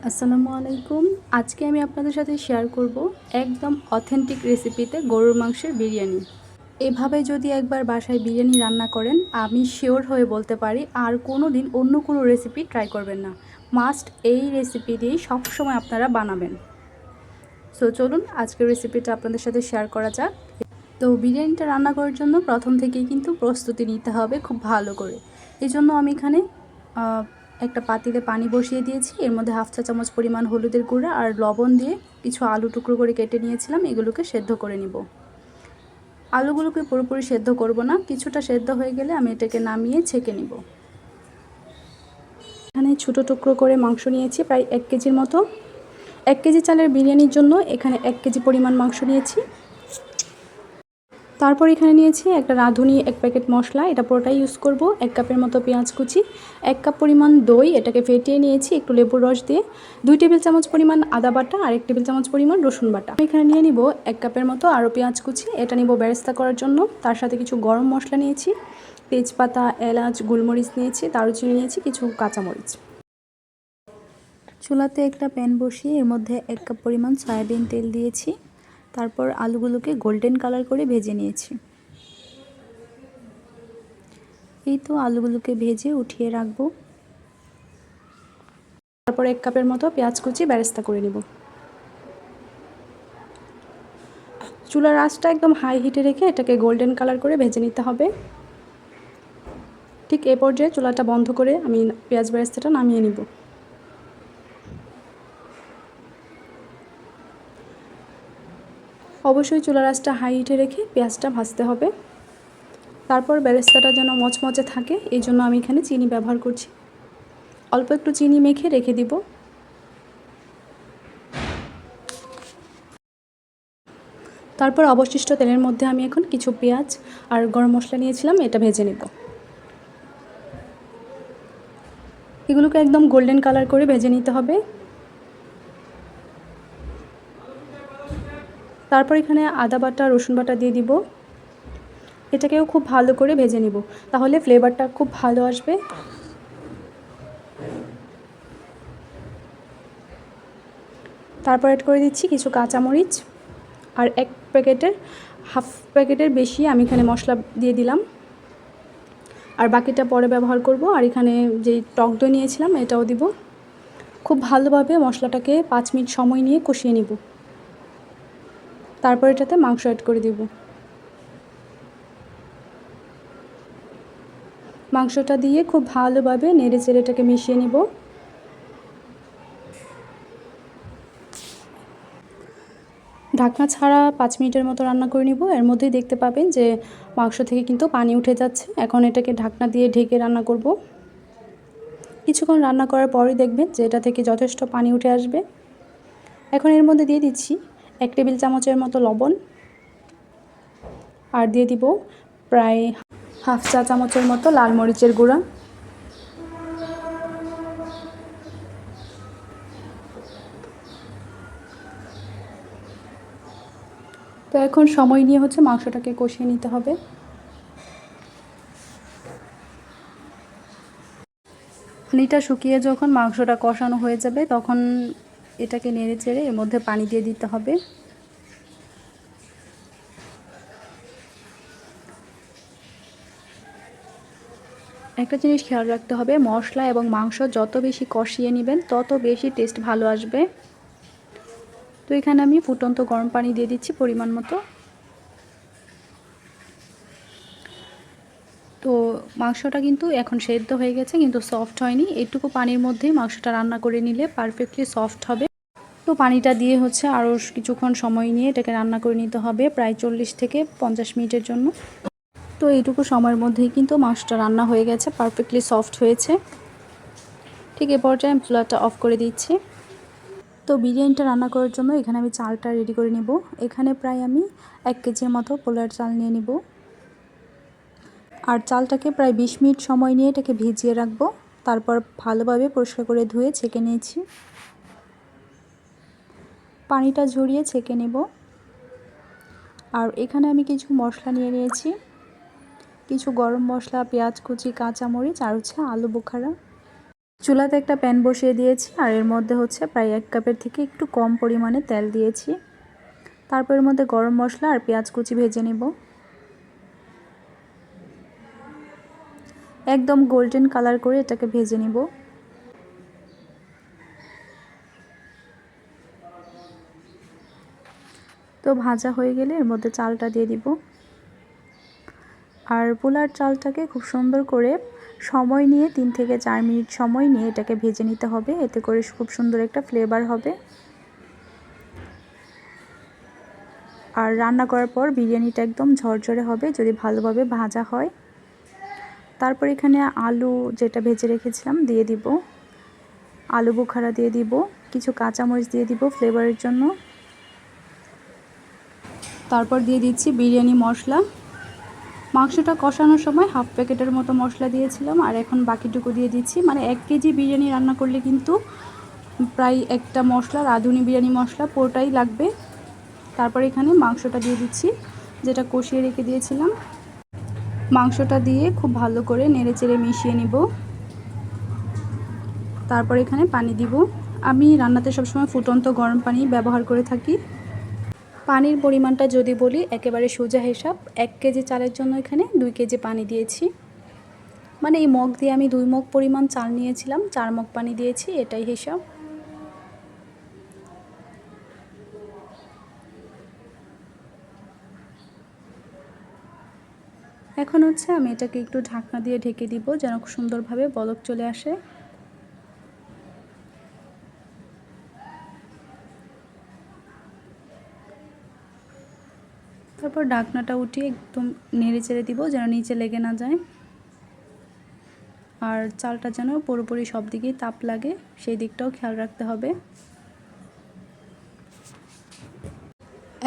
আসসালামু আলাইকুম। আজকে আমি আপনাদের সাথে শেয়ার করব একদম অথেন্টিক রেসিপিতে গরুর মাংসের বিরিয়ানি। এভাবে যদি একবার বাসায় বিরিয়ানি রান্না করেন, আমি শিওর হয়ে বলতে পারি আর কোনো দিন অন্য কোনো রেসিপি ট্রাই করবেন না। মাস্ট এই রেসিপি দিয়েই সবসময় আপনারা বানাবেন। সো চলুন আজকের রেসিপিটা আপনাদের সাথে শেয়ার করা যাক। তো বিরিয়ানিটা রান্না করার জন্য প্রথম থেকেই কিন্তু প্রস্তুতি নিতে হবে খুব ভালো করে। এই জন্য আমি এখানে একটা পাতিলে পানি বসিয়ে দিয়েছি। এর মধ্যে 1/2 চা চামচ পরিমাণ হলুদের গুঁড়া আর লবণ দিয়ে কিছু আলু টুকরো করে কেটে নিয়েছিলাম। এগুলোকে সেদ্ধ করে নিব। আলুগুলোকে পুরোপুরি সেদ্ধ করব না, কিছুটা সেদ্ধ হয়ে গেলে আমি এটাকে নামিয়ে ছেঁকে নিব। এখানে ছোটো টুকরো করে মাংস নিয়েছি প্রায় 1 কেজির মতো। 1 কেজি চালের বিরিয়ানির জন্য এখানে 1 কেজি পরিমাণ মাংস নিয়েছি। তারপর এখানে নিয়েছি একটা রাঁধুনি 1 প্যাকেট মশলা, এটা পুরোটাই ইউজ করব। 1 কাপের মতো পেঁয়াজ কুচি, 1 কাপ পরিমাণ দই, এটাকে ফেটিয়ে নিয়েছি একটু লেবুর রস দিয়ে, 2 টেবিল চামচ পরিমাণ আদা বাটা আর 1 টেবিল চামচ পরিমাণ রসুন বাটা। আমি এখানে নিয়ে নিব 1 কাপের মতো আরও পেঁয়াজ কুচি, এটা নিব বেরেস্তা করার জন্য। তার সাথে কিছু গরম মশলা নিয়েছি, তেজপাতা, এলাচ, গোলমরিচ নিয়েছি, দারুচিনি নিয়েছি, কিছু কাঁচামরিচ। চুলাতে একটা প্যান বসিয়ে এর মধ্যে 1 কাপ পরিমাণ সয়াবিন তেল দিয়েছি। তারপর আলুগুলোকে গোল্ডেন কালার করে ভেজে নিয়েছি। এই তো আলুগুলোকে ভেজে উঠিয়ে রাখবো। তারপর 1 কাপের মতো পেঁয়াজ কুচি বেরেস্তা করে নিব। চুলার আঁচটা একদম হাই হিটে রেখে এটাকে গোল্ডেন কালার করে ভেজে নিতে হবে। ঠিক এই পর্যায়ে চুলাটা বন্ধ করে আমি পেঁয়াজ বেরেস্তাটা নামিয়ে নিব। অবশ্যই চুলার আঁচটা হাই হিটে রেখে পেঁয়াজটা ভাজতে হবে। তারপর বেরেস্তাটা যেন মচমচে থাকে এই জন্য আমি এখানে চিনি ব্যবহার করছি। অল্প একটু চিনি মেখে রেখে দিব। তারপর অবশিষ্ট তেলের মধ্যে আমি এখন কিছু পেঁয়াজ আর গরম মশলা নিয়েছিলাম, এটা ভেজে নেব। এগুলোকে একদম গোল্ডেন কালার করে ভেজে নিতে হবে। তারপর এখানে আদা বাটা, রসুন বাটা দিয়ে দিব। এটাকেও খুব ভালো করে ভেজে নিব, তাহলে ফ্লেভারটা খুব ভালো আসবে। তারপর অ্যাড করে দিচ্ছি কিছু কাঁচামরিচ আর 1 প্যাকেটের হাফ প্যাকেটের বেশি আমি এখানে মশলা দিয়ে দিলাম, আর বাকিটা পরে ব্যবহার করব। আর এখানে যেই টক দই নিয়েছিলাম এটাও দিব। খুব ভালোভাবে মশলাটাকে 5 মিনিট সময় নিয়ে কষিয়ে নিব। তারপর এটাতে মাংস অ্যাড করে দিব। মাংসটা দিয়ে খুব ভালোভাবে নেড়ে চেড়ে এটাকে মিশিয়ে নিব। ঢাকনা ছাড়া 5 মিনিটের মতো রান্না করে নিব। এর মধ্যেই দেখতে পাবেন যে মাংস থেকে কিন্তু পানি উঠে যাচ্ছে। এখন এটাকে ঢাকনা দিয়ে ঢেকে রান্না করব। কিছুক্ষণ রান্না করার পরই দেখবেন যে এটা থেকে যথেষ্ট পানি উঠে আসবে। এখন এর মধ্যে দিয়ে দিচ্ছি 1 টেবিল চামচের মতো লবণ, আর দিয়ে দিব প্রায় হাফ চা চামচের মতো লাল মরিচের গুঁড়া। তো এখন সময় নিয়ে মাংসটাকে কষিয়ে নিতে হবে। পানিটা শুকিয়ে যখন মাংসটা কষানো হয়ে যাবে তখন এটাকে নেড়ে চেড়ে এর মধ্যে পানি দিয়ে দিতে হবে। একটা জিনিস খেয়াল রাখতে হবে, মশলা এবং মাংস যত বেশি কষিয়ে নেবেন তত বেশি টেস্ট ভালো আসবে। তো এখানে আমি ফুটন্ত গরম পানি দিয়ে দিচ্ছি পরিমাণ মতো। তো মাংসটা কিন্তু এখন সেদ্ধ হয়ে গেছে, কিন্তু সফট হয়নি। এইটুকু পানির মধ্যেই মাংসটা রান্না করে নিলে পারফেক্টলি সফট হবে। তো পানিটা দিয়ে আরও কিছুক্ষণ সময় নিয়ে এটাকে রান্না করে নিতে হবে, প্রায় 40 থেকে 50 মিনিটের জন্য। তো এইটুকু সময়ের মধ্যেই কিন্তু মাংসটা রান্না হয়ে গেছে, পারফেক্টলি সফট হয়েছে। ঠিক এ পর্যায়ে আমি চুলাটা অফ করে দিচ্ছি। তো বিরিয়ানিটা রান্না করার জন্য এখানে আমি চালটা রেডি করে নেব। এখানে প্রায় আমি 1 কেজির মতো পোলার চাল নিয়ে নিব, আর চালটাকে প্রায় 20 মিনিট সময় নিয়ে এটাকে ভিজিয়ে রাখবো। তারপর ভালোভাবে পরিষ্কার করে ধুয়ে ছেঁকে নিয়েছি। পানিটা ঝরিয়ে ছেঁকে নেব। আর এখানে আমি কিছু মশলা নিয়ে নিয়েছি, কিছু গরম মশলা, পেঁয়াজ কুচি, কাঁচামরিচ আর আলু বোখারা। চুলাতে একটা প্যান বসিয়ে দিয়েছি আর এর মধ্যে হচ্ছে প্রায় 1 কাপের থেকে একটু কম পরিমাণে তেল দিয়েছি। তারপর এর মধ্যে গরম মশলা আর পেঁয়াজ কুচি ভেজে নেব। একদম গোল্ডেন কালার করে এটাকে ভেজে নেব। তো ভাজা হয়ে গেলে এর মধ্যে চালটা দিয়ে দিব। আর পোলার চালটাকে খুব সুন্দর করে সময় নিয়ে 3 থেকে 4 মিনিট সময় নিয়ে এটাকে ভেজে নিতে হবে, এতে করে খুব সুন্দর একটা ফ্লেভার হবে। আর রান্না করার পর বিরিয়ানিটা একদম ঝরঝরে হবে যদি ভালোভাবে ভাজা হয়। তারপর এখানে আলু যেটা ভেজে রেখেছিলাম দিয়ে দিব, আলু বোখারা দিয়ে দিব, কিছু কাঁচামরিচ দিয়ে দিব ফ্লেভারের জন্য। তারপর দিয়ে দিচ্ছি বিরিয়ানি মশলা। মাংসটা কষানোর সময় হাফ প্যাকেটের মতো মশলা দিয়েছিলাম আর এখন বাকিটুকু দিয়ে দিচ্ছি। মানে 1 কেজি বিরিয়ানি রান্না করলে কিন্তু প্রায় একটা মশলা, রাঁধুনি বিরিয়ানি মশলা পুরোটাই লাগবে। তারপর এখানে মাংসটা দিয়ে দিচ্ছি যেটা কষিয়ে রেখে দিয়েছিলাম। মাংসটা দিয়ে খুব ভালো করে নেড়েচেড়ে মিশিয়ে নিব। তারপর এখানে পানি দিব। আমি রান্নাতে সবসময় ফুটন্ত গরম পানি ব্যবহার করে থাকি। পানির পরিমাণটা যদি বলি একেবারে সোজা হিসাব, 1 কেজি চালের জন্য এখানে 2 কেজি পানি দিয়েছি। মানে এই মগ দিয়ে আমি 2 মগ পরিমাণ চাল নিয়েছিলাম, 4 মগ পানি দিয়েছি, এটাই হিসাব। এখন হচ্ছে আমি এটাকে একটু ঢাকনা দিয়ে ঢেকে দিব যেন সুন্দরভাবে বলক চলে আসে। তারপর ঢাকনাটা উঠিয়ে একদম নেড়ে চেড়ে দিব যেন নিচে লেগে না যায়। আর চালটা যেন পুরোপুরি সব দিকেই তাপ লাগে সেই দিকটাও খেয়াল রাখতে হবে।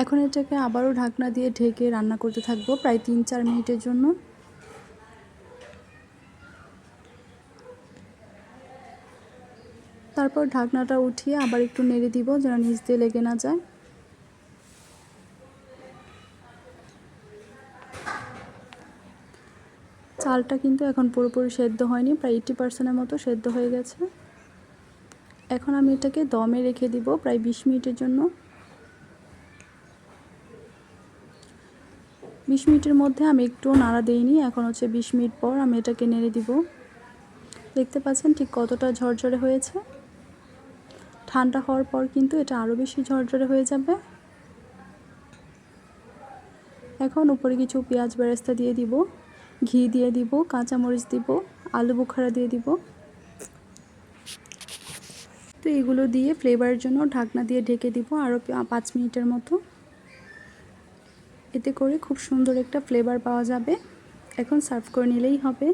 এখন এটাকে আবারও ঢাকনা দিয়ে ঢেকে রান্না করতে থাকবো প্রায় 3-4 মিনিটের জন্য। তারপর ঢাকনাটা উঠিয়ে আবার একটু নেড়ে দিব যেন নিচ দিয়ে লেগে না যায়। চালটা কিন্তু এখন পুরোপুরি সেদ্ধ হয়নি, প্রায় 80% মতো সেদ্ধ হয়ে গেছে। এখন আমি এটাকে দমে রেখে দিব প্রায় 20 মিনিটের জন্য। 20 মিনিটের মধ্যে আমি একটু নাড়া দেইনি, এখন হচ্ছে 20 মিনিট পর আমি এটাকে নেড়ে দিব। দেখতে পাচ্ছেন ঠিক কতটা ঝরঝরে হয়েছে। ঠান্ডা হওয়ার পর কিন্তু এটা আরও বেশি ঝরঝরে হয়ে যাবে। এখন উপরে কিছু পেঁয়াজ বেরেস্তা দিয়ে দিব, ঘি দিয়ে দিব, কাঁচামরিচ দিব, আলু বোখারা দিয়ে দিব। তো এগুলো দিয়ে ফ্লেভারের জন্য ঢাকনা দিয়ে ঢেকে দিব আরও 5 মিনিটের মতো। এতে করে খুব সুন্দর একটা ফ্লেভার পাওয়া যাবে। এখন সার্ভ করে নিলেই হবে।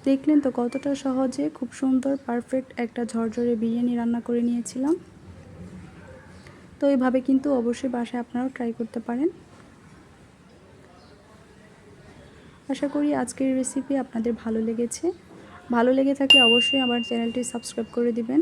দেখলেন তো কতটা সহজে খুব সুন্দর পারফেক্ট একটা ঝরঝরে বিরিয়ানি রান্না করে নিয়েছিলাম। তো এইভাবে কিন্তু অবশ্যই বাসায় আপনারাও ট্রাই করতে পারেন। আশা করি আজকের রেসিপি আপনাদের ভালো লেগেছে। ভালো লেগে থাকলে অবশ্যই আমার চ্যানেলটি সাবস্ক্রাইব করে দিবেন।